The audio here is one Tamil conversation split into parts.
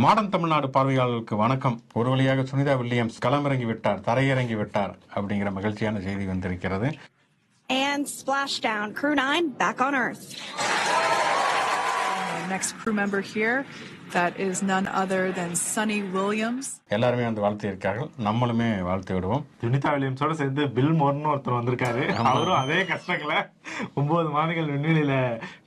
மாடர்ன் தமிழ்நாடு பார்வையாளர்களுக்கு வணக்கம். ஒரு வழியாக சுனிதா வில்லியம்ஸ் களமிறங்கி விட்டார், தரையிறங்கி விட்டார் அப்படிங்கிற மகிழ்ச்சியான செய்தி வந்திருக்கிறது. And splashdown, Crew 9 back on Earth. Next crew member here, that is none other than Sunny Williams. எல்லாருமே வந்து வாழ்த்து இருக்கார்கள், நம்மளுமே வாழ்த்து விடுவோம். சுனிதா வில்லியம்ஸோட சேர்ந்து பில் மோர்னு ஒருத்தர் வந்திருக்காரு. அவரும் அதே கஷ்டங்களை 9 மாதங்கள் விண்வெளியில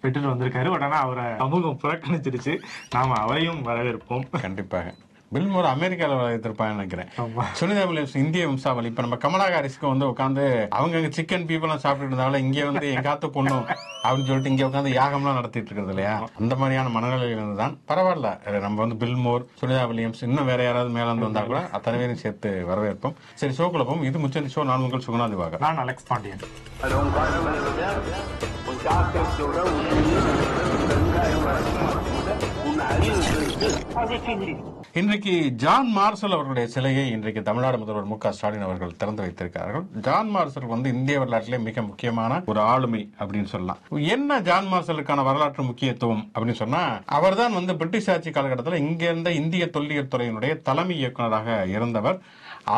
பெற்றுட்டு வந்திருக்காரு. உடனே அவரை சமூகம் புறக்கணிச்சிருச்சு. நாம அவரையும் வரவேற்போம். கண்டிப்பாக. பில் மோர் அமெரிக்காவில் வளர்த்திருப்பான்னு நினைக்கிறேன். சுனிதா வில்லியம்ஸ் இந்திய வம்சாவளி. இப்ப நம்ம கமலா ஹாரிஸ்க்கு வந்து உட்காந்து அவங்க சிக்கன் பீப்பெல்லாம் சாப்பிட்டு இருந்தாலும் இங்க வந்து எங்காத்து பொண்ணும் அப்படின்னு சொல்லிட்டு இங்க உட்காந்து யாகம்லாம் நடத்திட்டு இருக்கிறது இல்லையா? அந்த மாதிரியான மனநிலையில இருந்துதான் பரவாயில்ல. நம்ம வந்து பில் மோர், சுனிதா வில்லியம்ஸ், இன்னும் வேற யாராவது மேல வந்து வந்தா கூட அத்தனை பேரும் சேர்த்து வரவேற்போம். சரி, ஷோக்குள்ள போவோம். இது முச்சந்தி ஷோ. நான் உங்கள் சுகுணாதிவாக. நான் அலெக்ஸ் பாண்டியன். இன்றைக்கு ஜான் மார்ஷல் அவர்களுடைய சிலையை இன்றைக்கு தமிழ்நாடு முதல்வர் மு.க. ஸ்டாலின் அவர்கள் திறந்து வைத்திருக்கிறார்கள். ஜான் மார்ஷல் வந்து இந்திய வரலாற்றிலே மிக முக்கியமான ஒரு ஆளுமை அப்படின்னு சொல்லலாம். என்ன ஜான் மார்ஷலுக்கான வரலாற்று முக்கியத்துவம் அப்படின்னு சொன்னா, அவர் தான் வந்து பிரிட்டிஷ் ஆட்சி காலகட்டத்தில் இங்க இருந்த இந்திய தொல்லியல் துறையினுடைய தலைமை இயக்குநராக இருந்தவர்.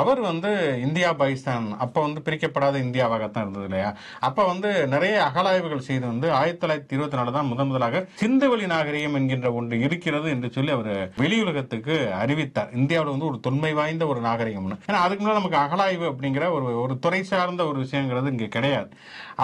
அவர் வந்து இந்தியா பாகிஸ்தான் அப்ப வந்து பிரிக்கப்படாத இந்தியாவாகத்தான் இருந்தது இல்லையா? அப்ப வந்து நிறைய அகழாய்வுகள் செய்து வந்து 1924 தான் முதலாக சிந்துவெளி நாகரிகம் என்கின்ற ஒன்று இருக்கிறது என்று சொல்லி அவர் வெளியுலகத்துக்கு அறிவித்தார். இந்தியாவில் வந்து ஒரு தொன்மை வாய்ந்த ஒரு நாகரிகம்னு. ஏன்னா அதுக்கு முன்னாடி நமக்கு அகழாய்வு அப்படிங்கிற ஒரு துறை சார்ந்த ஒரு விஷயங்கிறது இங்க கிடையாது.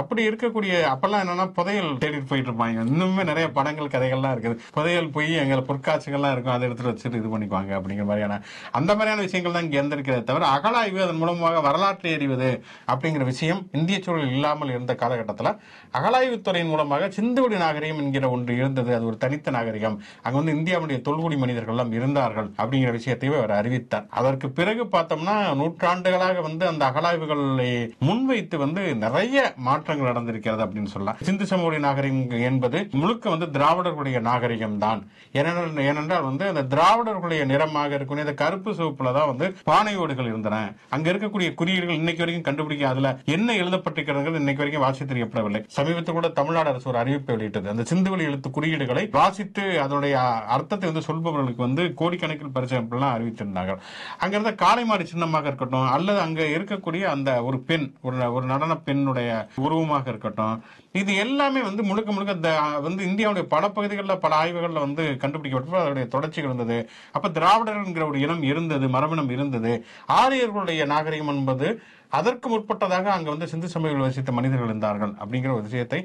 அப்படி இருக்கக்கூடிய அப்பெல்லாம் என்னன்னா புதையல் தேடிட்டு போயிட்டு இருப்பாங்க. இன்னுமே நிறைய படங்கள் கதைகள்லாம் இருக்குது. புதையல் போய் எங்க பொற்காட்சிகள்லாம் இருக்கும், அதை எடுத்துட்டு வச்சுட்டு இது பண்ணிக்குவாங்க அப்படிங்கிற மாதிரியான அந்த மாதிரியான விஷயங்கள் தான் இங்க இருந்திருக்கிறத தவிர அகழாய்வு அதன் மூலமாக வரலாற்றை அறிவது அப்படிங்கிற விஷயம் இந்திய சூழல் இல்லாமல் இருந்த காலகட்டத்தில் அகழாய்வுத்துறையின் மூலமாக சிந்துவெளி நாகரிகம் என்கிற ஒன்று இருந்தது. அது ஒரு தனித்த நாகரிகம். அங்க வந்து இந்தியாவுடைய தொல்குடி மனிதர்கள் எல்லாம் இருந்தார்கள் அப்படிங்கிற விஷயத்தையும் அவர் அறிவித்தார். அதற்கு பிறகு பார்த்தோம்னா நூற்றாண்டுகளாக வந்து அந்த அகழாய்வுகளை முன்வைத்து வந்து நிறைய மாற்றங்கள் நடந்திருக்கிறது அப்படின்னு சொல்லலாம். சிந்து சமவெளி நாகரிகம் என்பது முழுக்க வந்து திராவிடர்களுடைய நாகரிகம் தான். ஏனென்றால் வந்து அந்த திராவிடர்களுடைய நிறமாக இருக்கக்கூடிய இந்த கருப்பு சிவப்புல தான் வந்து பானையோடுகள் இருந்தன. அங்க இருக்கக்கூடிய குறியீடுகள் இன்னைக்கு வரைக்கும் கண்டுபிடிக்க அதுல என்ன எழுதப்பட்டிருக்கிறது இன்னைக்கு வரைக்கும் வாசி தெரியப்படவில்லை. சமீபத்தில் கூட தமிழ்நாடு அரசு ஒரு அறிவிப்பை வெளியிட்டது. அந்த சிந்துவெளி எழுத்து குறியீடுகளை வாசித்து அதனுடைய அர்த்தத்தை வந்து சொல்பவர்களுக்கு வந்து கோடிக்கணக்கில் பரிசு அறிவித்திருந்தார்கள். அங்க இருந்த காளைமாடி சின்னமாக இருக்கட்டும், அல்லது அங்க இருக்கக்கூடிய அந்த ஒரு பெண், ஒரு நடன பெண்ணுடைய உருவமாக இருக்கட்டும், இது எல்லாமே வந்து முழுக்க முழுக்க வந்து இந்தியாவுடைய பல பகுதிகளில் பல ஆய்வுகள்ல வந்து கண்டுபிடிக்கப்பட்டு அதனுடைய தொடர்ச்சிகள் இருந்தது. அப்ப திராவிடர் என்கிற ஒரு இனம் இருந்தது, மரபினம் இருந்தது. ஆரியர்களுடைய நாகரிகம் என்பது அதற்கு முற்பட்டதாக அங்க வந்து சிந்து சமவெளியில் வசித்த மனிதர்கள் இருந்தார்கள் அப்படிங்கிற ஒரு விஷயத்தை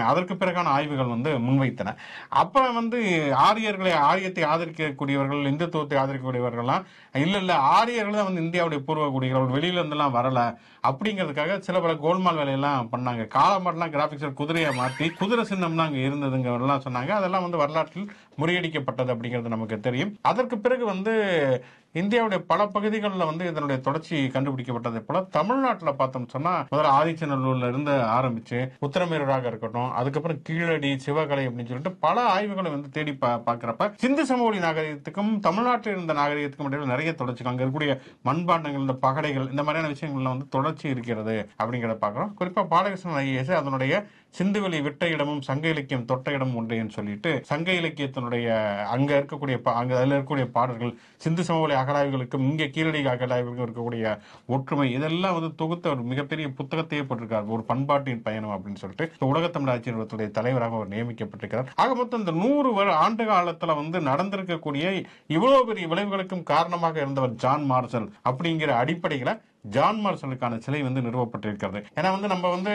அதற்கு பிறகான ஆய்வுகள் வந்து முன்வைத்தன. அப்ப வந்து ஆரியத்தை ஆதரிக்கக்கூடியவர்கள், இந்துத்துவத்தை ஆதரிக்கக்கூடியவர்கள்லாம் இல்ல ஆரியர்கள் தான் வந்து இந்தியாவுடைய பூர்வ குடிகள், வெளியில இருந்தெல்லாம் வரல அப்படிங்கிறதுக்காக சில பல கோல்மால் வேலையெல்லாம் பண்ணாங்க. காலமாடெல்லாம் கிராபிக்ஸ் குதிரையை மாற்றி குதிரை சின்னம்லாம் அங்க இருந்ததுங்க சொன்னாங்க. அதெல்லாம் வந்து வரலாற்றில் முறியடிக்கப்பட்டது அப்படிங்கிறது நமக்கு தெரியும். அதற்கு பிறகு வந்து இந்தியாவுடைய பல பகுதிகளில் வந்து இதனுடைய தொடர்ச்சி கண்டுபிடிக்கப்பட்டதை போல தமிழ்நாட்டில் பார்த்தோம் சொன்னா முதல்ல ஆதிச்சநல்லூர்ல இருந்து ஆரம்பிச்சு உத்தரமேரூராக இருக்கட்டும், அதுக்கப்புறம் கீழடி, சிவகலை அப்படின்னு சொல்லிட்டு பல ஆய்வுகளை வந்து தேடி பார்க்கிறப்ப சிந்து சமவெளி நாகரிகத்துக்கும் தமிழ்நாட்டில் இருந்த நாகரிகத்துக்கும் இடையில நிறைய தொடர்ச்சி, அங்க இருக்கக்கூடிய மண்பாண்டங்கள், இந்த பகடைகள், இந்த மாதிரியான விஷயங்கள்ல வந்து தொடர்ச்சி இருக்கிறது அப்படிங்கிறத பார்க்கிறோம். குறிப்பா பாலகிருஷ்ணன் ஐஏஎஸ் அதனுடைய சிந்துவெளி விட்ட இடமும் சங்க இலக்கியம் தொட்ட இடம் ஒன்றேன்னு சொல்லிட்டு சங்க இலக்கியத்தினுடைய அங்க இருக்கக்கூடிய அதுல இருக்கக்கூடிய பாடல்கள் சிந்து சமவெளி அகழாய்வுகளுக்கும் இங்கே கீழடி அகழாய்வுகளுக்கும் இருக்கக்கூடிய ஒற்றுமை இதெல்லாம் வந்து தொகுத்த ஒரு மிகப்பெரிய புத்தகத்தையே போட்டிருக்காரு, ஒரு பண்பாட்டின் பயணம் அப்படின்னு சொல்லிட்டு உலக தமிழ் ஆட்சியர்களுடைய தலைவராக அவர் நியமிக்கப்பட்டிருக்கிறார். ஆக மொத்தம் இந்த 100 ஆண்டு காலத்துல வந்து நடந்திருக்கக்கூடிய இவ்வளவு பெரிய விளைவுகளுக்கும் காரணமாக இருந்தவர் ஜான் மார்ஷல் அப்படிங்கிற அடிப்படையில ஜான் மார்ஷலுக்கான சிலை வந்து நிறுவப்பட்டிருக்கிறது. ஏன்னா வந்து நம்ம வந்து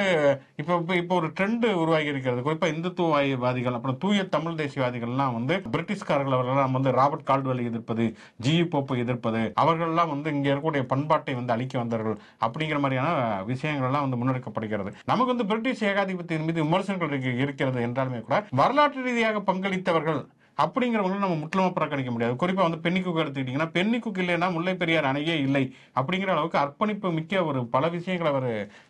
இப்போ ஒரு ட்ரெண்ட் உருவாகி இருக்கிறது. குறிப்பா இந்துத்துவவாதிகள், அப்புறம் தூய தமிழ் தேசியவாதிகள்லாம் வந்து பிரிட்டிஷ்காரர்கள் அவர்கள்லாம் வந்து ராபர்ட் கால்டுவெலை எதிர்ப்பது, ஜி.இ. போப்பை எதிர்ப்பது, அவர்கள்லாம் வந்து இங்க இருக்கக்கூடிய பண்பாட்டை வந்து அழிக்க வந்தார்கள் அப்படிங்கிற மாதிரியான விஷயங்கள் எல்லாம் வந்து முன்னெடுக்கப்படுகிறது. நமக்கு வந்து பிரிட்டிஷ் ஏகாதிபத்தியின் மீது விமர்சனங்கள் இருக்கிறது என்றாலுமே கூட வரலாற்று ரீதியாக பங்களித்தவர்கள் அப்படிங்கிறவங்களும் நம்ம முற்றிலுமா புறக்கணிக்க முடியாது. குறிப்பா வந்து பென்னிக்குக் எடுத்துக்கிட்டீங்கன்னா, பென்னிக்குக் இல்லைன்னா முல்லை பெரியார் அணையே இல்லை அப்படிங்கிற அளவுக்கு அர்ப்பணிப்பு மிக்க ஒரு பல விஷயங்களை அவர்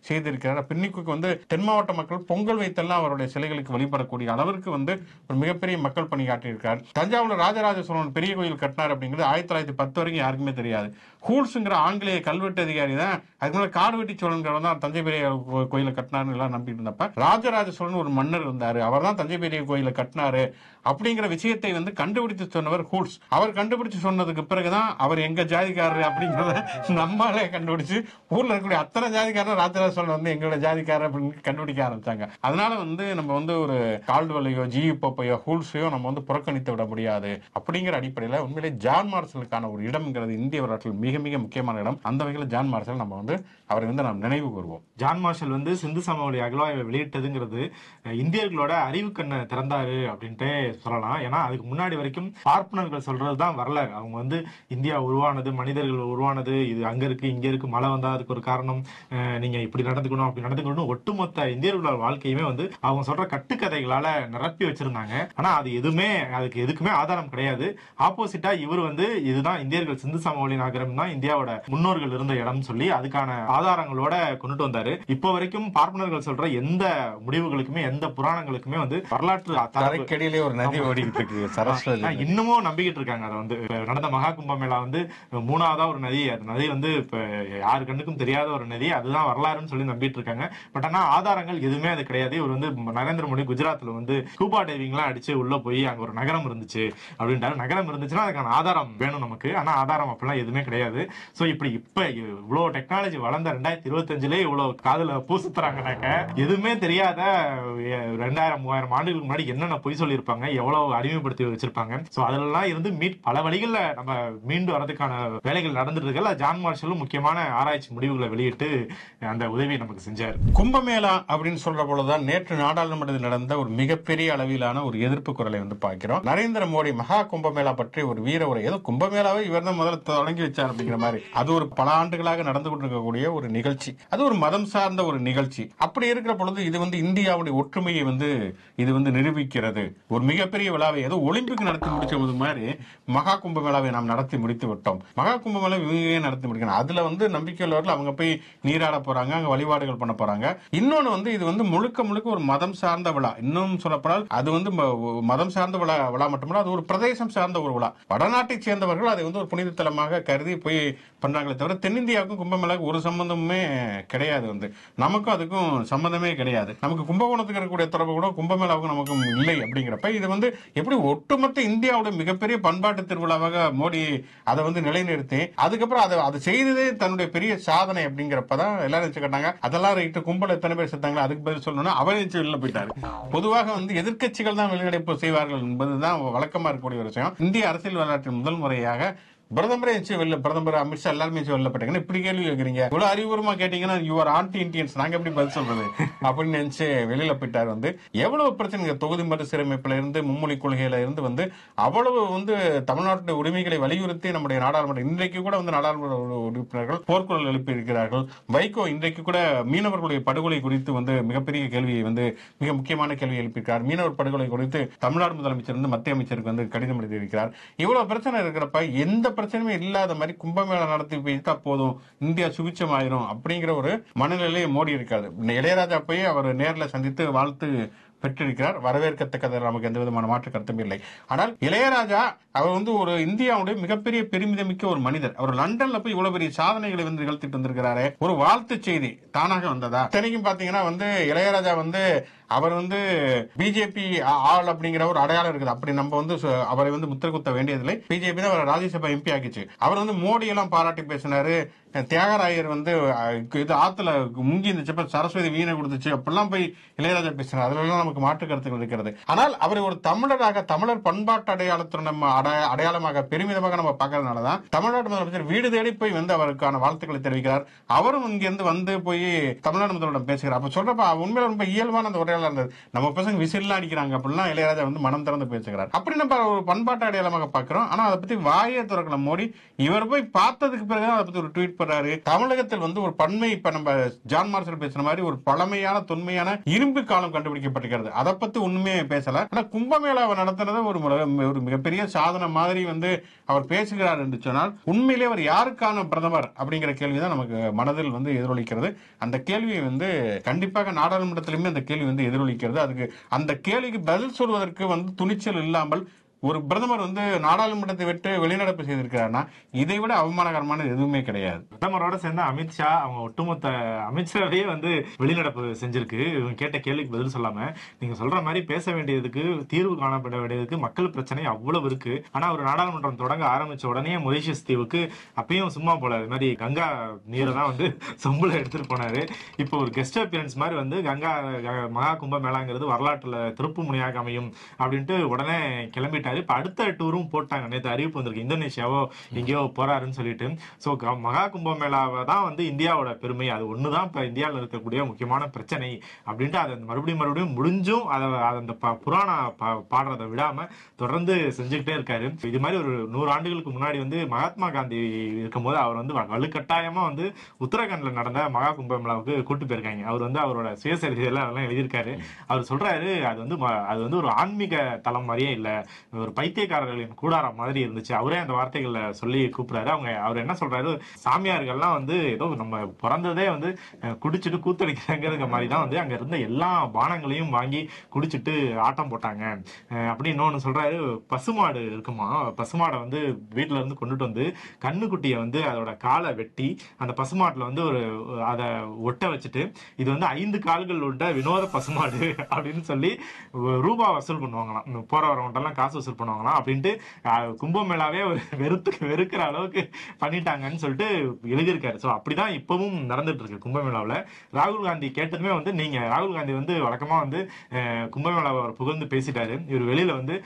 செய்திருக்கிறார். பென்னிக்குக் வந்து தென் மாவட்ட மக்கள் பொங்கல் வைத்தெல்லாம் அவருடைய சிலைகளுக்கு வழிபடக்கூடிய அளவிற்கு வந்து ஒரு மிகப்பெரிய மக்கள் பணியாற்றியிருக்கார். தஞ்சாவூர்ல ராஜராஜ சோழன் பெரிய கோயில் கட்டினார் அப்படிங்கிறது 1910 வரைக்கும் யாருக்குமே தெரியாது. ஹூல்ஸ்ங்கிற ஆங்கிலேய கல்வெட்டு அதிகாரி தான் அதுக்கு மேலே காடுவெட்டி சோழன் தான் தஞ்சை பெரிய கோயிலை கட்டினார்னு எல்லாம் நம்பிட்டு இருந்தப்ப ராஜராஜ சோழன் ஒரு மன்னர் இருந்தாரு, அவர் தான் தஞ்சை பெரிய கோயிலை கட்டினாரு அப்படிங்கிற விஷயத்தை விஷயத்தை வந்து கண்டுபிடித்து சொன்னவர் ஹூல்ஸ். அவர் கண்டுபிடிச்சு சொன்னதுக்கு பிறகுதான் அவர் எங்க ஜாதிக்காரர் அப்படிங்கறத நம்மளே கண்டுபிடிச்சு ஊர்ல இருக்கக்கூடிய அத்தனை ஜாதிக்காரர் ராஜராஜ சோழன் வந்து எங்களோட ஜாதிக்காரர் அப்படின்னு கண்டுபிடிக்க ஆரம்பிச்சாங்க. அதனால வந்து நம்ம வந்து ஒரு கால்டுவெல்லையோ ஜியு போப்பையோ ஹூல்ஸையோ நம்ம வந்து புறக்கணித்து விட முடியாது. அப்படிங்கிற அடிப்படையில் உண்மையிலே ஜான் மார்ஷலுக்கான ஒரு இடம்ங்கிறது இந்திய வரலாற்றில் மிக மிக முக்கியமான இடம். அந்த வகையில் ஜான் மார்ஷல் நம்ம வந்து அவரை வந்து நாம் நினைவு கூறுவோம். ஜான் மார்ஷல் வந்து சிந்து சமவெளி அகழ்வாய்வை வெளியிட்டதுங்கிறது இந்தியர்களோட அறிவு கண்ணை திறந்தாரு அப்படின்ட்டு சொல்லலாம். ஏன்னா அதுக்கு முன்னாடி வரைக்கும் பார்ப்பனர்கள் சொல்றதுதான் வரலாறு. அவங்க வந்து இந்தியா உருவானது, மனிதர்கள் உருவானது, இது அங்க இருக்கு இங்க இருக்கு, மழை வந்தா அதுக்கு ஒரு காரணம், நீங்க இப்படி நடந்துக்கணும் அப்படி நடந்துக்கணும், ஒட்டுமொத்த இந்தியர்களோட வாழ்க்கையுமே வந்து அவங்க சொல்ற கட்டுக்கதைகளால நிரப்பி வச்சிருந்தாங்க. ஆனா அது அதுக்கு எதுக்குமே ஆதாரம் கிடையாது. ஆப்போசிட்டா இவர் வந்து இதுதான் இந்தியர்கள் சிந்து சமவெளி நகரம் தான் இந்தியாவோட முன்னோர்கள் இருந்த இடம் சொல்லி அதுக்கான ஆதாரங்களோட கொண்டுட்டு வந்தாரு. இப்போ வரைக்கும் பார்ப்பனர்கள் சொல்ற எந்த முடிவுகளுக்குமே எந்த புராணங்களுக்குமே வந்து வரலாற்று தரைக்கடியிலே ஒரு நதி ஓடிக்கிட்டு இருக்கு சரஸ்வதி, இன்னமும் நம்பிக்கிட்டு இருக்காங்க. அதை வந்து நடந்த மகா கும்பமேளா வந்து 3ஆவதா ஒரு நதி, அந்த நதி வந்து இப்ப யாரு கண்ணுக்கும் தெரியாத ஒரு நதி, அதுதான் வரலாறுன்னு சொல்லி நம்பிட்டு இருக்காங்க. பட் ஆனா ஆதாரங்கள் எதுவுமே அது கிடையாது. இவர் வந்து நரேந்திர மோடி குஜராத்ல வந்து ஸ்கூபா டைவிங் எல்லாம் அடிச்சு உள்ள போய் அங்க ஒரு நகரம் இருந்துச்சு அப்படின்றாரு. நகரம் இருந்துச்சுன்னா அதுக்கான ஆதாரம் வேணும் நமக்கு. ஆனா ஆதாரம் அப்படிலாம் எதுவுமே கிடையாது. சோ இப்ப இவ்வளவு டெக்னாலஜி வளர்ந்த 2025 இவ்வளவு காதுல பூசுத்துறாங்கனாக்க எதுவுமே தெரியாத 2000-3000 ஆண்டுகளுக்கு முன்னாடி என்னென்ன பொய் சொல்லியிருப்பாங்க, எவ்வளவு அடிமைப்படுத்தி வச்சிருப்பாங்க. சோ அதெல்லாம் இருந்து பல வழிகள்ல நம்ம மீண்டு வரதுக்கான வேலைகள் நடந்துட்டு இருக்கு. ஜான் மார்ஷலும் முக்கியமான ஆராய்ச்சி முடிவுகளை வெளியிட்டு அந்த உதவியை நமக்கு செஞ்சார். கும்பமேளா அப்படின்னு சொல்ற பொழுதுதான் நேற்று நாடாளுமன்றத்தில் நடந்த ஒரு மிகப்பெரிய அளவிலான ஒரு எதிர்ப்பு குரலை வந்து பார்க்கிறோம். நரேந்திர மோடி மகா கும்பமேளா பற்றி ஒரு வீர உரை, ஏதோ கும்பமேளாவை இவர் தான் முதல்ல தொடங்கி வச்சார் அப்படிங்கிற மாதிரி. அது ஒரு பல ஆண்டுகளாக நடந்து கொண்டிருக்கக்கூடிய ஒரு நிகழ்ச்சி, அது ஒரு மதம் சார்ந்த ஒரு நிகழ்ச்சி. அப்படி இருக்கிற பொழுது இது வந்து இந்தியாவுடைய ஒற்றுமையை வந்து இது வந்து நிரூபிக்கிறது. ஒரு மிகப்பெரிய விழாவை ஏதோ ஒலிம்பிக் நடத்தி முடிச்சது மாதிரி மகா கும்பமேளாவை நாம் நடத்தி முடித்து விட்டோம். மகா கும்பமேளா இவங்க நடத்தி முடிக்கணும். அதுல வந்து நம்பிக்கை உள்ளவர்கள் அவங்க போய் நீராட போறாங்க, அங்க வழிபாடுகள் பண்ண போறாங்க. இன்னொன்னு வந்து இது வந்து முழுக்க ஒரு மதம் சார்ந்த விழா. இன்னும் சொல்லப்படால் அது வந்து மதம் சார்ந்த விழா மட்டுமல்ல, அது ஒரு பிரதேசம் சார்ந்த ஒரு விழா. வடநாட்டை சேர்ந்தவர்கள் அதை வந்து ஒரு புனித தலமாக கருதி போய் பண்றாங்களே தவிர தென்னிந்தியாவுக்கும் கும்பமேளாவுக்கு ஒரு சம்பந்தமே கிடையாது. வந்து நமக்கும் அதுக்கும் சம்பந்தமே கிடையாது. நமக்கு கும்பகோணத்துக்கு இருக்கக்கூடிய தொடர்பு கூட கும்பமேளாவுக்கும் நமக்கும் இல்லை. அப்படிங்கிறப்ப இது வந்து எப்படி ஒட்டுமொத்த இந்தியாவுடைய மிகப்பெரிய பண்பாட்டு திருவிழாவாக மோடி அதை வந்து நிலைநிறுத்தி அதுக்கப்புறம் அதை செய்ததே தன்னுடைய பெரிய சாதனை. அப்படிங்கிறப்பதான் எல்லாரும் வச்சுக்கிட்டாங்க. அதெல்லாம் ரைட்டு, கும்பல் எத்தனை பேர் செத்தாங்களோ அதுக்கு பதில் சொல்லணும்னா அவரே வெளில போயிட்டாரு. பொதுவாக வந்து எதிர்க்கட்சிகள் தான் வெளிநடப்பு செய்வார்கள் என்பதுதான் வழக்கமா இருக்கக்கூடிய ஒரு விஷயம். இந்திய அரசியல் வரலாற்றில் முதல் முறையாக பிரதமர் அமித்ஷா எல்லாருமே வெளிலப்பட்டாங்க. இப்படி கேள்வி கேட்கறீங்க, இவ்வளவு அறிவுபூர்வமா கேட்டீங்கன்னா யுவர் ஆன்டி இண்டியன்ஸ், நாங்க எப்படி பதில் சொல்றது அப்படின்னு நினைச்சு வெளியில போயிட்டார். வந்து எவ்வளவு பிரச்சனை, தொகுதி மறுசீரமைப்புல இருந்து மும்மொழி கொள்கையில இருந்து வந்து அவ்வளவு வந்து தமிழ்நாட்டுடைய உரிமைகளை வலியுறுத்தி நம்முடைய நாடாளுமன்ற இன்றைக்கு கூட வந்து நாடாளுமன்ற உறுப்பினர்கள் போர்க்குரல் எழுப்பி இருக்கிறார்கள். வைகோ இன்றைக்கு கூட மீனவர்களுடைய படுகொலை குறித்து வந்து மிகப்பெரிய கேள்வியை வந்து மிக முக்கியமான கேள்வி எழுப்பியிருக்கிறார். மீனவர் படுகொலை குறித்து தமிழ்நாடு முதலமைச்சர் வந்து மத்திய அமைச்சருக்கு வந்து கடிதம் எழுதியிருக்கிறார். இவ்வளவு பிரச்சனை இருக்கிறப்ப எந்த பிரச்சனையுமே இல்லாத மாதிரி கும்பமேளா நடத்தி போயிட்டா போதும், இந்தியா சுபிச்சமாயிரும் அப்படிங்கிற ஒரு மனநிலையை மோடி இருக்காது. இளையராஜா போய் அவர் நேரில் சந்தித்து வாழ்த்து பெற்றிருக்கிறார். வரவேற்கத்தக்கது, நமக்கு எந்த விதமான மாற்று கருத்தும் இல்லை. ஆனால் இளையராஜா அவர் வந்து ஒரு இந்தியாவுடைய மிகப்பெரிய பெருமிதமிக்க ஒரு மனிதர். அவர் லண்டன்ல போய் இவ்வளவு பெரிய சாதனைகளை வந்து நிகழ்த்திட்டு வந்திருக்கிறாரு. ஒரு வாழ்த்து செய்தி தானாக வந்ததா? இத்தனைக்கும் பாத்தீங்கன்னா வந்து இளையராஜா வந்து அவர் வந்து பிஜேபி ஆள் அப்படிங்கிற ஒரு அடையாளம் இருக்குது. அப்படி நம்ம வந்து அவரை வந்து முத்திர குத்த வேண்டியதில்லை. பிஜேபி தான் அவரை ராஜ்யசபா எம்பி ஆக்கிச்சு. அவர் வந்து மோடி எல்லாம் பாராட்டி பேசினாரு. தியாகராயர் வந்து இது ஆத்துல முங்கி இருந்துச்சப்ப சரஸ்வதி வீணை கொடுத்துச்சு அப்படிலாம் போய் இளையராஜா பேசினார். அதுல எல்லாம் நமக்கு மாற்று கருத்துக்கள் இருக்கிறது. ஆனால் அவர் ஒரு தமிழராக, தமிழர் பண்பாட்டு அடையாளத்துடன் நம்ம அடையாளமாக பெருமிதமாக நம்ம பார்க்கறதுனாலதான் தமிழ்நாடு முதலமைச்சர் வீடு தேடி போய் வந்து அவருக்கான வாழ்த்துக்களை தெரிவிக்கிறார். அவரும் இங்கிருந்து வந்து போய் தமிழ்நாடு முதல்வரிடம் பேசுகிறார். அப்ப சொல்றப்ப உண்மையில ரொம்ப இயல்பான அந்த உரையாடல் இருந்தது. நம்ம பசங்க விசில்லாம் அடிக்கிறாங்க அப்படிலாம் இளையராஜா வந்து மனம் திறந்து பேசுகிறார். அப்படி நம்ம ஒரு பண்பாட்டு அடையாளமாக பார்க்கிறோம். ஆனா அதை பத்தி வாயே திறக்கல மோடி. இவர் போய் பார்த்ததுக்கு பிறகு அதை பத்தி ஒரு ட்வீட் பண்றாரு. தமிழகத்தில் வந்து ஒரு பன்மை, இப்ப நம்ம ஜான் மார்ஷல் பேசுற மாதிரி ஒரு பழமையான தொன்மையான இரும்பு காலம் கண்டுபிடிக்கப்பட்டிருக்கிறது. அதை பத்தி ஒண்ணுமே பேசல. ஆனா கும்பமேளாவை நடத்துறது ஒரு மிகப்பெரிய சாதனை மாதிரி வந்து அவர் பேசுகிறார் என்று சொன்னால் உண்மையிலே அவர் யாருக்கான பிரதமர் அப்படிங்கிற கேள்விதான் நமக்கு மனதில் வந்து எதிரொலிக்கிறது. அந்த கேள்வியை வந்து கண்டிப்பாக நாடாளுமன்றத்திலுமே அந்த கேள்வி வந்து எதிரொலிக்கிறது. அதுக்கு அந்த கேள்விக்கு பதில் சொல்வதற்கு வந்து துணிச்சல் இல்லாமல் ஒரு பிரதமர் வந்து நாடாளுமன்றத்தை விட்டு வெளிநடப்பு செய்திருக்கிறார்னா இதை விட அவமானகரமானது எதுவுமே கிடையாது. பிரதமரோட சேர்ந்து அமித்ஷா அவங்க ஒட்டுமொத்த அமைச்சரவையே வந்து வெளிநடப்பு செஞ்சிருக்கு. இவங்க கேட்ட கேள்விக்கு பதில் சொல்லாம. நீங்க சொல்ற மாதிரி பேச வேண்டியதுக்கு, தீர்வு காணப்பட வேண்டியதுக்கு மக்கள் பிரச்சனை அவ்வளவு இருக்கு. ஆனா ஒரு நாடாளுமன்றம் தொடங்க ஆரம்பிச்ச உடனே மொரிஷியஸ் தீவுக்கு அப்பயும் சும்மா போல இது மாதிரி கங்கா நீரை தான் வந்து சொம்புல எடுத்துட்டு போனாரு. இப்போ ஒரு கெஸ்ட் அப்பியரன்ஸ் மாதிரி வந்து கங்கா மகா கும்ப மேளாங்கிறது வரலாற்றுல திருப்பு முனையாக அமையும் அப்படின்ட்டு உடனே கிளம்பிட்டாரு. இப்ப அடுத்த டூரும் போட்டாங்க. நேற்று அறிவிப்பு வந்திருக்கு, இந்தோனேஷியாவோ எங்கேயோ போறாருன்னு சொல்லிட்டு. சோ மகா கும்ப மேளாவை தான் வந்து இந்தியாவோட பெருமை, அது ஒண்ணுதான் இப்ப இந்தியாவில் இருக்கக்கூடிய முக்கியமான பிரச்சனை அப்படின்ட்டு அதை மறுபடியும் முடிஞ்சும் அதை அந்த புராண பாடுறதை விடாம தொடர்ந்து செஞ்சுக்கிட்டே இருக்காரு. இது மாதிரி ஒரு 100 ஆண்டுகளுக்கு முன்னாடி வந்து மகாத்மா காந்தி இருக்கும் போது அவர் வந்து வலுக்கட்டாயமா வந்து உத்தரகாண்ட்ல நடந்த மகா கும்பமேளாவுக்கு கூட்டு போயிருக்காங்க. அவர் வந்து அவரோட சுயசரிதையில அதெல்லாம் எழுதியிருக்காரு. அவர் சொல்றாரு, அது வந்து ஒரு ஆன்மீக தலம் மாதிரியே இல்ல, ஒரு பைத்தியக்காரர்களின் கூடாரம் மாதிரி இருந்துச்சு. அவரே அந்த வார்த்தைகளை சொல்லி கூப்பிடுறாரு. அவர் என்ன சொல்றாரு, சாமியார்கள்லாம் வந்து ஏதோ நம்ம பிறந்ததே வந்து குடிச்சிட்டு கூத்தடிக்கிறாங்கிற மாதிரி தான் வந்து அங்க இருந்த எல்லா பானங்களையும் வாங்கி குடிச்சிட்டு ஆட்டம் போட்டாங்க அப்படின்னு. இன்னொன்னு சொல்றாரு, பசுமாடு இருக்குமா, பசுமாடை வந்து வீட்டுல இருந்து கொண்டுட்டு வந்து கண்ணுக்குட்டியை வந்து அதோட காலை வெட்டி அந்த பசுமாட்டுல வந்து அதை ஒட்ட வச்சுட்டு இது வந்து 5 கால்கள் உள்ள வினோத பசுமாடு அப்படின்னு சொல்லி ரூபா வசூல் பண்ணுவாங்களாம். போற வரவங்க எல்லாம் காசு வசூல் பண்ணுவாங்களாம் அப்படின்ட்டு கும்பமேளாவே ஒரு வெறுக்கிற அளவுக்கு பண்ணிட்டாங்கன்னு சொல்லிட்டு எழுதியிருக்காரு. ஸோ அப்படிதான் இப்பவும் நடந்துட்டு இருக்கு கும்பமேளாவில். ராகுல் காந்தி கேட்டதுமே வந்து ராகுல் காந்தி வந்து வழக்கமா வந்து கும்பமேளாவை புகழ்ந்து பேசிட்டாரு. இவர் வெளியில வந்து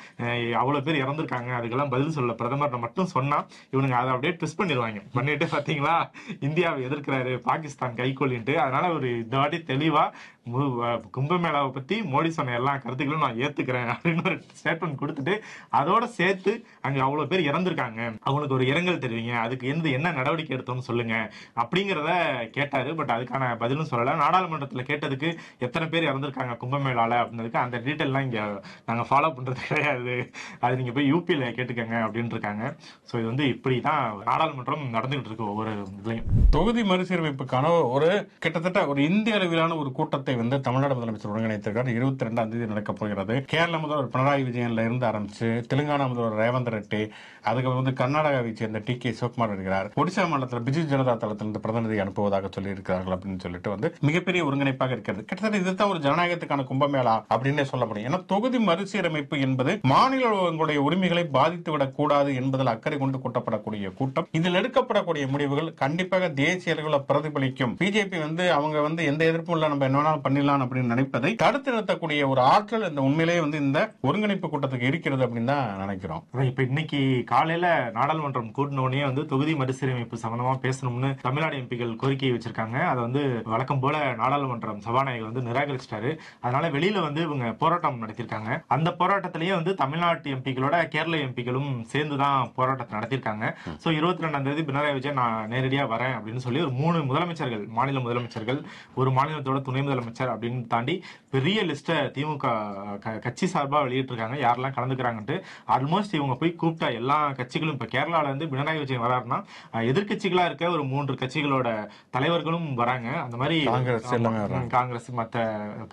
அவ்வளவு பேர் இறந்திருக்காங்க, அதுக்கெல்லாம் பதில் சொல்ல பிரதமர் மட்டும் சொன்னா இவனுங்க அதை அப்படியே ட்விஸ்ட் பண்ணிட்டு பாத்தீங்களா இந்தியாவை எதிர்க்கிறாரு, பாகிஸ்தான் கைகொள்ளிட்டு. அதனால ஒரு இந்த வாட்டி தெளிவா கும்பமேளாவை பத்தி மோடி சொன்ன எல்லா கருத்துக்களும் நான் ஏத்துக்கிறேன் அப்படின்னு ஒரு ஸ்டேட்மெண்ட் கொடுத்துட்டு அதோட சேர்த்து அங்க அவ்வளவு பேர் இறந்திருக்காங்க, அவங்களுக்கு ஒரு இரங்கல் தெரிவிங்க, அதுக்கு என்ன நடவடிக்கை எடுத்தோம்னு சொல்லுங்க அப்படிங்கிறத கேட்டாரு. பட் அதுக்கான பதிலும் சொல்லல. நாடாளுமன்றத்துல கேட்டதுக்கு எத்தனை பேர் இறந்திருக்காங்க கும்பமேளால அப்படின்றதுக்கு அந்த டீட்டெயிலாம் இங்க நாங்க ஃபாலோ பண்றது கிடையாது, அது நீங்க போய் யூபியில கேட்டுக்கங்க அப்படின்னு இருக்காங்க. சோ இது வந்து இப்படிதான் நாடாளுமன்றம் நடந்துகிட்டு இருக்கு ஒவ்வொரு இதுலயும். தொகுதி மறுசீரமைப்புக்கான ஒரு கிட்டத்தட்ட ஒரு இந்திய அளவிலான ஒரு கூட்டத்தை வந்து தமிழ்நாடு முதலமைச்சர் ஒருங்கிணைத்திருக்கார். 22ஆம் தேதி நடக்க போகிறது. கேரள முதல்வர் பினராயி விஜயன்ல இருந்து ஆரம்பிச்சு தெலுங்கானா முதல்வர் ரேவந்த் ரெட்டி, அதுக்கு வந்து கர்நாடகாவை சேர்ந்த டி.கே. சிவகுமார் இருக்கிறார். ஒடிசா மாநிலத்தில் பிஜு ஜனதா தளத்திலிருந்து பிரதிநிதி அனுப்புவதாக சொல்லி இருக்கிறார்கள் அப்படின்னு சொல்லிட்டு வந்து மிகப்பெரிய ஒருங்கிணைப்பாக இருக்கிறது. கிட்டத்தட்ட இதுதான் ஒரு ஜனநாயகத்துக்கான கும்பமேளா அப்படின்னே சொல்ல முடியும். ஏன்னா தொகுதி மறுசீரமைப்பு என்பது மாநிலங்களுடைய உரிமைகளை பாதித்துவிடக் கூடாது என்பதில் அக்கறை கொண்டு கூட்டப்படக்கூடிய கூட்டம். இதில் எடுக்கப்படக்கூடிய முடிவுகள் கண்டிப்பாக தேசிய அளவில் பிரதிபலிக்கும். பிஜேபி வந்து அவங்க வந்து எந்த எதிர்ப்பும் இல்ல, நம்ம என்ன வேணாலும் பண்ணிடலாம் அப்படின்னு நினைப்பதை தடுத்து நிறுத்தக்கூடிய ஒரு ஆற்றல் இந்த உண்மையிலேயே வந்து இந்த ஒருங்கிணைப்பு கூட்டத்துக்கு இருக்கிறது அப்படின்னு தான் நினைக்கிறோம். இப்ப இன்னைக்கு காலையில நாடாளுமன்றம் கூட்டினோடனே வந்து தொகுதி மறுசீரமைப்பு சம்பந்தமா பேசணும்னு தமிழ்நாடு எம்பிக்கள் கோரிக்கை வச்சிருக்காங்க. அதை வந்து வழக்கம் போல நாடாளுமன்றம் சபாநாயகர் வந்து நிராகரிச்சிட்டாரு. அதனால வெளியில வந்து இவங்க போராட்டம் நடத்திருக்காங்க. அந்த போராட்டத்திலேயே வந்து தமிழ்நாட்டு எம்பிக்களோட கேரள எம்பிக்களும் சேர்ந்துதான் போராட்டத்தை நடத்திருக்காங்க. சோ 22ஆம் தேதி பினராயி விஜயன் நான் நேரடியா வரேன் அப்படின்னு சொல்லி ஒரு 3 முதலமைச்சர்கள், மாநில முதலமைச்சர்கள், ஒரு மாநிலத்தோட துணை முதலமைச்சர் அப்படின்னு தாண்டி பெரிய லிஸ்ட திமுக கட்சி சார்பா வெளியிட்டிருக்காங்க யாரெல்லாம் கலந்துக்கிறாங்கன்ட்டு. ஆல்மோஸ்ட் இவங்க போய் கூப்பிட்ட எல்லா கட்சிகளும், இப்ப கேரளால இருந்து பினராயி விஜயன் வராருன்னா எதிர்கட்சிகளா இருக்க ஒரு 3 கட்சிகளோட தலைவர்களும் வராங்க. அந்த மாதிரி காங்கிரஸ், மத்த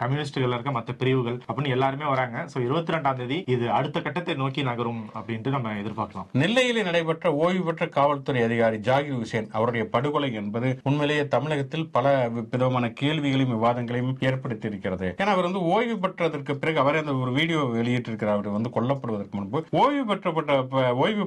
கம்யூனிஸ்டுகள் இருக்க மத்த பிரிவுகள் அப்படின்னு எல்லாருமே வராங்க. சோ 22ஆம் தேதி இது அடுத்த கட்டத்தை நோக்கி நகரும் அப்படின்ட்டு நம்ம எதிர்பார்க்கலாம். நெல்லையில் நடைபெற்ற ஓய்வு பெற்ற காவல்துறை அதிகாரி ஜாகிர் ஹுசேன் அவருடைய படுகொலை என்பது உண்மையிலேயே தமிழகத்தில் பல விதமான கேள்விகளையும் விவாதங்களையும் ஏற்படுத்தி இருக்கிறது. ஏன்னா அவர் வந்து ஓய்வு பெற்றதற்கு பிறகு அவர் அந்த ஒரு வீடியோ வெளியிட்டிருக்கிறார். அவர் வந்து கொல்லப்படுவதற்கு முன்பு ஓய்வு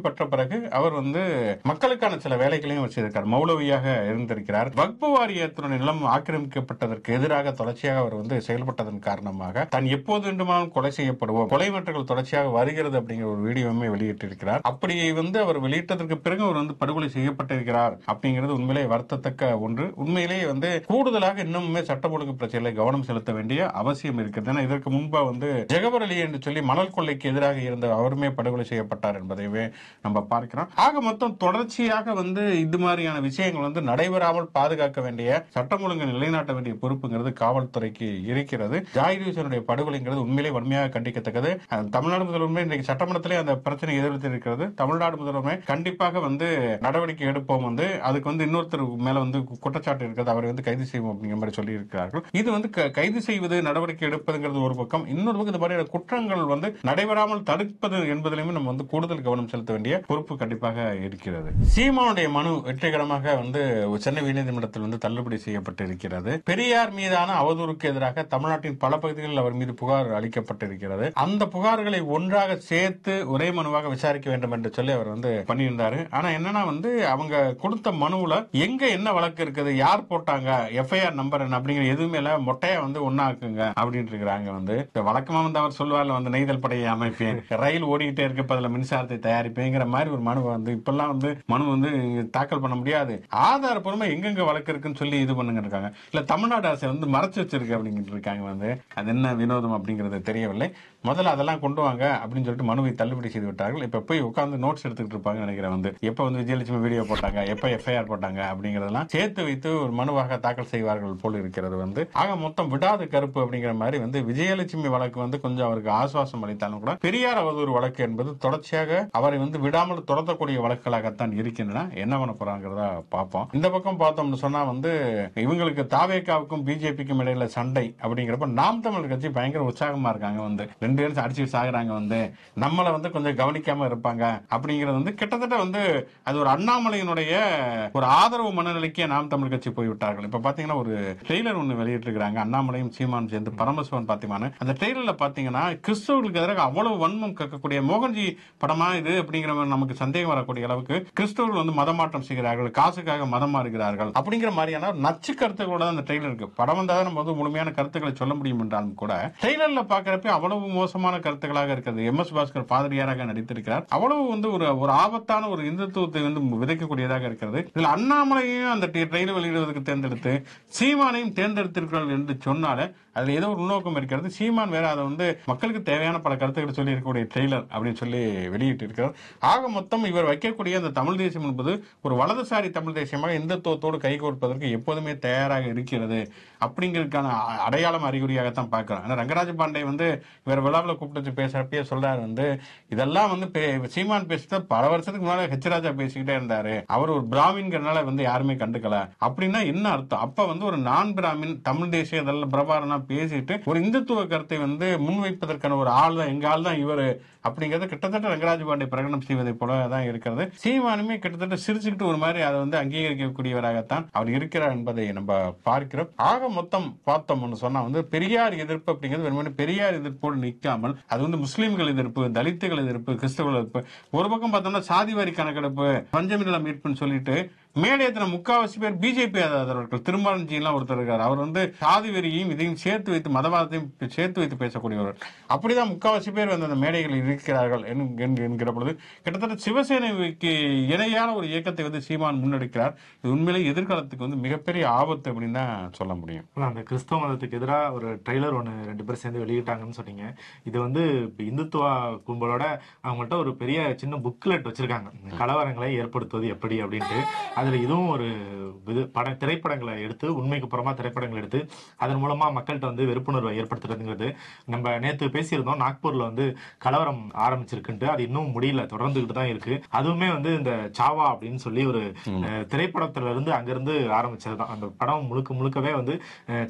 பெற்ற பிறகு அவர் வந்து மக்களுக்கான சில வேலைகளையும் வச்சிருக்கார். மௌலவியாக இருந்திருக்கிறார். வக்பு வாரியத்துடன் நிலம் ஆக்கிரமிக்கப்பட்டதற்கு எதிராக தொடர்ச்சியாக அவர் வந்து செயல்பட்டதன் காரணமாக தான் எப்போது வேண்டுமானாலும் கொலை செய்யப்படுவோம், கொலை மிரட்டல்கள் தொடர்ச்சியாக வருகிறது அப்படிங்கிற ஒரு வீடியோவுமே வெளியிட்டிருக்கிறார். அப்படி வந்து அவர் வெளியிட்டதற்கு பிறகு அவர் வந்து படுகொலை செய்யப்பட்டிருக்கிறார் அப்படிங்கிறது உண்மையிலேயே வருத்தத்தக்க ஒன்று. உண்மையிலேயே வந்து கூடுதலாக இன்னுமே சட்டம் ஒழுங்கு பிரச்சனைகளை கவனம் செலுத்த வேண்டிய அவசியம் இருக்கிறது. ஏன்னா இதற்கு முன்பா வந்து ஜெகபர் அலி என்று சொல்லி மணல் கொள்ளைக்கு எதிராக இருந்த அவருமே படுகொலை செய்யப்பட்டார் என்பதையே நம்ம பார்க்கிறோம். ஆக மொத்தம் தொடர்ச்சியாக வந்து இது மாதிரியான விஷயங்கள் வந்து நடைபெறாமல் பாதுகாக்க வேண்டிய, சட்டம் ஒழுங்கு நிலைநாட்ட வேண்டிய பொறுப்புங்கிறது காவல்துறைக்கு இருக்கிறது. ஜாகிர் ஹுசேனுடைய படுகொலைங்கிறது உண்மையிலே வன்மையாக கண்டிக்கத்தக்கது. தமிழ்நாடு முதல்வருமே இன்றைக்கு சட்டமன்றத்திலே அந்த பிரச்சனை எதிர்த்து இருக்கிறது. தமிழ்நாடு முதல்வருமே கண்டிப்பாக வந்து நடவடிக்கை எடுப்போம், வந்து அதுக்கு வந்து இன்னொருத்தர் மேல வந்து குற்றச்சாட்டு இருக்கிறது, அவரை வந்து கைது செய்வோம் அப்படிங்கிற மாதிரி சொல்லி இருக்கிறார்கள். இது வந்து கைது செய்வது, நடவடிக்கை எடுப்பதுங்கிறது ஒரு பக்கம். இன்னொரு பக்கம் இந்த மாதிரியான குற்றங்கள் வந்து நடைபெறாமல் தடுக்க தடுப்பது என்பதிலுமே நம்ம வந்து கூடுதல் கவனம் செலுத்த வேண்டிய பொறுப்பு கண்டிப்பாக இருக்கிறது. சீமானுடைய மனு வெற்றிகரமாக வந்து சென்னை உயர்நீதிமன்றத்தில் வந்து தள்ளுபடி செய்யப்பட்டு இருக்கிறது. பெரியார் மீதான அவதூறுக்கு எதிராக தமிழ்நாட்டின் பல பகுதிகளில் அவர் மீது புகார் அளிக்கப்பட்டிருக்கிறது. அந்த புகார்களை ஒன்றாக சேர்த்து ஒரே மனுவாக விசாரிக்க வேண்டும் என்று சொல்லி அவர் வந்து பண்ணியிருந்தாரு. ஆனா என்னன்னா வந்து அவங்க கொடுத்த மனுவுல எங்க என்ன வழக்கு இருக்குது, யார் போட்டாங்க, எஃப்ஐஆர் நம்பர் என்ன அப்படிங்கிற எதுவுமே இல்ல, மொட்டையா வந்து ஒன்னாக்குங்க அப்படின்னு இருக்கிறாங்க. வந்து வழக்கமா வந்து அவர் சொல்லுவார்ல வந்து நெய்தல் படையை அமைப்பேன், ரயில் ஓடிக்கிட்டே இருக்க பதில மின்சாரத்தை தயாரிப்பேங்கிற மாதிரி ஒரு மனு வந்து இப்பெல்லாம் வந்து மனு வந்து தாக்கல் பண்ண முடியாது. ஆதாரப்பூர்வமா எங்கெங்க வழக்கு இருக்குன்னு சொல்லி இது பண்ணுங்க இருக்காங்க. இல்ல தமிழ்நாடு அரசை வந்து மறைச்சு வச்சிருக்கு அப்படிங்கிட்டு இருக்காங்க. வந்து அது என்ன வினோதம் அப்படிங்கிறது தெரியவில்லை. முதல்ல அதெல்லாம் கொண்டு வாங்க அப்படின்னு சொல்லிட்டு மனுவை தள்ளுபடி செய்து விட்டார்கள். இப்ப போய் உட்கார்ந்து நோட்ஸ் எடுத்துக்கிட்டு இருப்பாங்க நினைக்கிறேன். வந்து எப்ப வந்து விஜயலட்சுமி வீடியோ போட்டாங்க, எப்ப எஃப்ஐஆர் போட்டாங்க அப்படிங்கறதெல்லாம் சேர்த்து வைத்து ஒரு மனுவாக தாக்கல் செய்வார்கள் போல் இருக்கிறது. வந்து ஆக மொத்தம் விடாது கருப்பு அப்படிங்கிற மாதிரி வந்து விஜயலட்சுமி வழக்கு வந்து கொஞ்சம் அவருக்கு ஆசுவாசம் அளித்தாலும் கூட பெரியார் அவதூறு வழக்கு என்பது தொடர்ச்சியாக அவரை வந்து விடாமல் தொடரக்கூடிய வழக்குகளாகத்தான் இருக்கின்றன. என்ன பண்ண போறாங்கிறத பார்ப்போம். இந்த பக்கம் பார்த்தோம்னு சொன்னா வந்து இவங்களுக்கு தாவேகாவுக்கும் பிஜேபிக்கும் இடையில சண்டை அப்படிங்கிறப்ப நாம் தமிழர் கட்சி பயங்கர உற்சாகமா இருக்காங்க. வந்து ரெண்டு பேரும் அடிச்சு சாகுறாங்க. வந்து நம்மள வந்து கொஞ்சம் கவனிக்காம இருப்பாங்க அப்படிங்கிறது வந்து கிட்டத்தட்ட வந்து அது ஒரு அண்ணாமலையினுடைய ஒரு ஆதரவு மனநிலைக்கு நாம் தமிழ் கட்சி போய்விட்டார்கள். இப்ப பாத்தீங்கன்னா ஒரு ட்ரெய்லர் ஒண்ணு வெளியிட்டு இருக்காங்க. அண்ணாமலையும் சீமானும் சேர்ந்து பரமசிவன் பாத்தீங்கன்னா அந்த ட்ரெய்லர்ல பாத்தீங்கன்னா கிறிஸ்தவர்களுக்கு எதிராக அவ்வளவு வன்மம் கக்கக்கூடிய மோகன்ஜி படமா இது அப்படிங்கிற நமக்கு சந்தேகம் வரக்கூடிய அளவுக்கு கிறிஸ்தவர்கள் வந்து மதமாற்றம் செய்கிறார்கள், காசுக்காக மதம் மாறுகிறார்கள் அப்படிங்கிற மாதிரியான நச்சு கருத்துக்களோட அந்த ட்ரெய்லர் இருக்கு. படம் வந்தாதான் நம்ம வந்து முழுமையான கருத்துக்களை சொல்ல முடியும் என்றாலும் கூட ட்ரெய்லர்ல பாக்குறப்ப அவ்வளவு மோசமான கருத்துக்களாக இருக்கிறது. MS பாஸ்கர் பாதிரியாராக நடித்திருக்கிறார். அவ்வளவு வந்து ஒரு ஆபத்தான ஒரு இந்துத்துவத்தை வந்து விதைக்கக்கூடியதாக இருக்கிறது. இதுல அண்ணாமலையும் அந்த ட்ரெய்லர் வெளியிடுவதற்கு தேர்ந்தெடுத்து சீமானையும் தேர்ந்தெடுத்திருக்கிறார்கள் என்று சொன்னாலே அதுல ஏதோ ஒரு உள்நோக்கம் இருக்கிறது. சீமான் வேற அதை வந்து மக்களுக்கு தேவையான பல கருத்துக்களை சொல்லி இருக்கக்கூடிய ட்ரெய்லர் அப்படின்னு சொல்லி வெளியிட்டு இருக்கிறார். ஆக மொத்தம் இவர் வைக்கக்கூடிய அந்த தமிழ் தேசியம் என்பது ஒரு வலதுசாரி தமிழ் தேசியமாக இந்துத்துவத்தோடு கைகோர்ப்பதற்கு எப்போதுமே தயாராக இருக்கிறது அப்படிங்கிறதுக்கான அடையாளம் அறிகுறியாகத்தான் பார்க்கிறோம். ஆனா ரங்கராஜ பாண்டே வந்து இவர் விழாவில் கூப்பிட்டு பேசுறப்பயே சொல்றாரு வந்து இதெல்லாம் வந்து சீமான் பேசிட்டு பல வருஷத்துக்கு முன்னால ஹெச்ராஜா பேசிக்கிட்டே இருந்தாரு, அவர் ஒரு பிராமின்கிறனால வந்து யாருமே கண்டுக்கல அப்படின்னா என்ன அர்த்தம்? அப்ப வந்து ஒரு நான் பிராமின் தமிழ் தேசிய இதெல்லாம் பிரபாரனா பேசிட்டு ஒரு இந்துத்துவ கருத்தை வந்து முன்வைப்பதற்கான ஒரு ஆள் தான் எங்க ஆள் தான் இவரு அப்படிங்கறது கிட்டத்தட்ட ரங்கராஜ பாண்டே பிரகடனம் செய்வதை போலதான் இருக்கிறது. சீமானுமே கிட்டத்தட்ட சிரிச்சுக்கிட்டு ஒரு மாதிரி அதை வந்து அங்கீகரிக்கக்கூடியவராகத்தான் அவர் இருக்கிறார் என்பதை நம்ம பார்க்கிறோம். ஆக மொத்தம் பார்த்தோம்னு சொன்னா வந்து பெரியார் எதிர்ப்பு அப்படிங்கிறது வெறுமனே பெரியார் எதிர்ப்போடு நிற்காமல் அது வந்து முஸ்லீம்கள் எதிர்ப்பு, தலித்துகள் எதிர்ப்பு, கிறிஸ்தவர்கள் எதிர்ப்பு, ஒரு பக்கம் பார்த்தோம்னா சாதிவாரி கணக்கெடுப்பு, பஞ்சமிநில மீட்புன்னு சொல்லிட்டு மேடையத்தின முக்காவாசி பேர் பிஜேபி ஆதரவர்கள். திருமாவளவன் எல்லாம் ஒருத்தர் இருக்காரு. அவர் வந்து சாதி வெறியையும் இதையும் சேர்த்து வைத்து மதவாதத்தையும் சேர்த்து வைத்து பேசக்கூடியவர். அப்படிதான் முக்காவாசி பேர் வந்து அந்த மேடைகளில் இருக்கிறார்கள் என்கிற பொழுது கிட்டத்தட்ட சிவசேனைக்கு இணையான ஒரு இயக்கத்தை வந்து சீமான் முன்னெடுக்கிறார். இது உண்மையிலே எதிர்காலத்துக்கு வந்து மிகப்பெரிய ஆபத்து அப்படின்னு தான் சொல்ல முடியும். அந்த கிறிஸ்தவ மதத்துக்கு எதிராக ஒரு ட்ரெய்லர் ஒன்று 2 பேரும் சேர்ந்து வெளியிட்டாங்கன்னு சொன்னீங்க. இது வந்து இந்துத்துவ கும்பலோட அவங்கள்ட்ட ஒரு பெரிய சின்ன புக்லெட் வச்சிருக்காங்க, கலவரங்களை ஏற்படுத்துவது எப்படி அப்படின்ட்டு. அதுல இதுவும் ஒரு திரைப்படங்களை எடுத்து உண்மைக்கு புறமா திரைப்படங்களை எடுத்து அதன் மூலமா மக்கள்கிட்ட வந்து வெறுப்புணர்வை ஏற்படுத்துறதுங்கிறது. நம்ம நேற்று பேசியிருந்தோம், நாக்பூர்ல வந்து கலவரம் ஆரம்பிச்சிருக்குன்ட்டு, அது இன்னும் முடியல, தொடர்ந்துகிட்டு தான் இருக்கு. அதுவுமே வந்து இந்த சாவா அப்படின்னு சொல்லி ஒரு திரைப்படத்துல இருந்து அங்கிருந்து ஆரம்பிச்சதுதான். அந்த படம் முழுக்கவே வந்து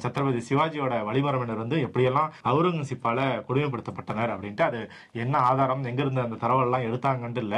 சத்ரபதி சிவாஜியோட வழிமரபினர் வந்து எப்படியெல்லாம் அவுரங்கசீப்பால கொடுமைப்படுத்தப்பட்டனர் அப்படின்ட்டு, அது என்ன ஆதாரம் எங்க இருந்து அந்த தரவெல்லாம் எடுத்தாங்கன்ட்டு இல்ல,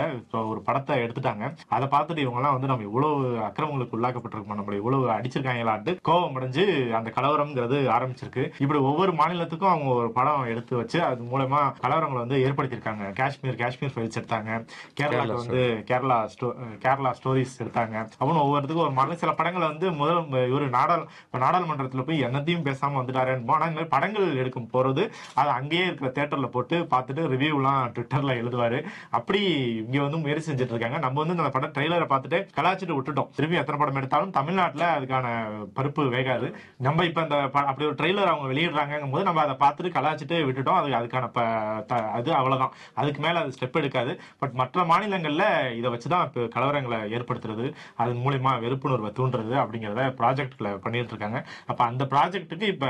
ஒரு படத்தை எடுத்துட்டாங்க. அதை பார்த்துட்டு இவங்க எல்லாம் வந்து நம்ம இவ்வளவு அக்கிரமங்களுக்கு உள்ளாக்கப்பட்டிருக்கோம், நம்மள இவ்வளவு அடிச்சிருக்காங்களான்ட்டு கோபம் அடைஞ்சு அந்த கலவரம்ங்கிறது ஆரம்பிச்சிருக்கு. இப்படி ஒவ்வொரு மாநிலத்துக்கும் அவங்க ஒரு படம் எடுத்து வச்சு அது மூலமா கலவரங்களை வந்து ஏற்படுத்தியிருக்காங்க. காஷ்மீர் ஃபைல்ஸ் எடுத்தாங்க, கேரளாக்கு வந்து கேரளா ஸ்டோரிஸ் எடுத்தாங்க. அப்படின்னு ஒவ்வொருத்துக்கும் ஒரு மாநில சில படங்களை வந்து முதல் இவரு நாடாளுமன்றத்துல போய் என்னத்தையும் பேசாம வந்துட்டாருன்னு. ஆனா இந்த மாதிரி படங்கள் எடுக்கும் போறது அது அங்கேயே இருக்கிற தியேட்டர்ல போட்டு பார்த்துட்டு ரிவ்யூ எல்லாம் ட்விட்டர்ல எழுதுவாரு. அப்படி இங்க வந்து முயற்சி செஞ்சுட்டு இருக்காங்க. நம்ம வந்து அந்த படம் ட்ரெய்லரை பார்த்துட்டு கலாச்சிட்டு விட்டுட்டோம். திரும்பி எத்தனை படம் எடுத்தாலும் தமிழ்நாட்டுல அதுக்கான பருப்பு வேகாது. நம்ம இப்ப அந்த அப்படி ஒரு ட்ரெய்லர் அவங்க வெளியிடுறாங்க போது நம்ம அதை பார்த்துட்டு கலாச்சிட்டு விட்டுட்டோம். அதுக்கான அது அவ்வளவுதான், அதுக்கு மேல அது ஸ்டெப் எடுக்காது. பட் மற்ற மாநிலங்கள்ல இதை வச்சுதான் இப்ப கலவரங்களை ஏற்படுத்துறது, அதன் மூலியமா வெறுப்புணர்வை தூண்டுறது அப்படிங்கிறத ப்ராஜெக்ட்ல பண்ணிட்டு இருக்காங்க. அப்ப அந்த ப்ராஜெக்டுக்கு இப்ப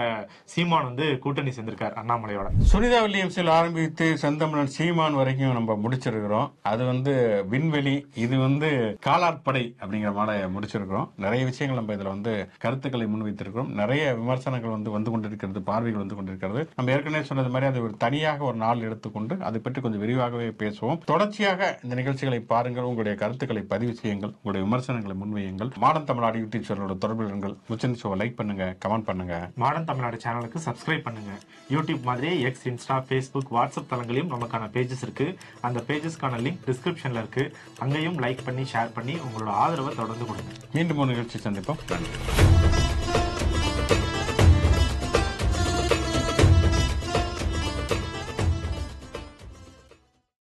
சீமான் வந்து கூட்டணி சேர்ந்திருக்காரு அண்ணாமலையோட. சுனிதா வில்லியம்ஸில் ஆரம்பித்து செந்தமிழன் சீமான் வரைக்கும் நம்ம முடிச்சிருக்கிறோம். அது வந்து விண்வெளி, இது வந்து காலாட்படை அப்படிங்கிற மாதிரி முடிச்சிருக்கிறோம். நிறைய விஷயங்கள் நம்ம இதுல வந்து கருத்துக்களை முன்வைத்திருக்கிறோம். நிறைய விமர்சனங்கள் வந்து கொண்டிருக்கிறது, பார்வைகள் வந்து கொண்டிருக்கிறது. நம்ம ஏற்கனவே சொன்னது மாதிரி அது ஒரு தனியாக ஒரு நாள் எடுத்துக்கொண்டு அதை பற்றி பற்றி கொஞ்சம் விரிவாகவே பேசுவோம். தொடர்ச்சியாக இந்த நிகழ்ச்சிகளை பாருங்கள், உங்களுடைய கருத்துக்களை பதிவு செய்யுங்கள், உங்களுடைய விமர்சனங்களை முன்வையுங்கள். மாடர்ன் தமிழ்நாடு யூடியூப் சேனலோட தொடர்புகள் முச்சந்தி ஷோ லைக் பண்ணுங்க, கமெண்ட் பண்ணுங்க. மாடர்ன் தமிழ்நாடு சேனலுக்கு சப்ஸ்கிரைப் பண்ணுங்க. யூடியூப் மாதிரியே எக்ஸ், இன்ஸ்டா, ஃபேஸ்புக், வாட்ஸ்அப் தளங்களையும் நமக்கான பேஜஸ் இருக்கு. அந்த பேஜஸ்க்கான லிங்க் டிஸ்கிரிப்ஷன்ல இருக்கு. அங்கேயும் லைக் பண்ணி ஷேர் பண்ணி உங்களோட ஆதரவை தொடர்ந்து கொடுங்க. மீண்டும் ஒரு நிகழ்ச்சி சந்திப்போம். நன்றி.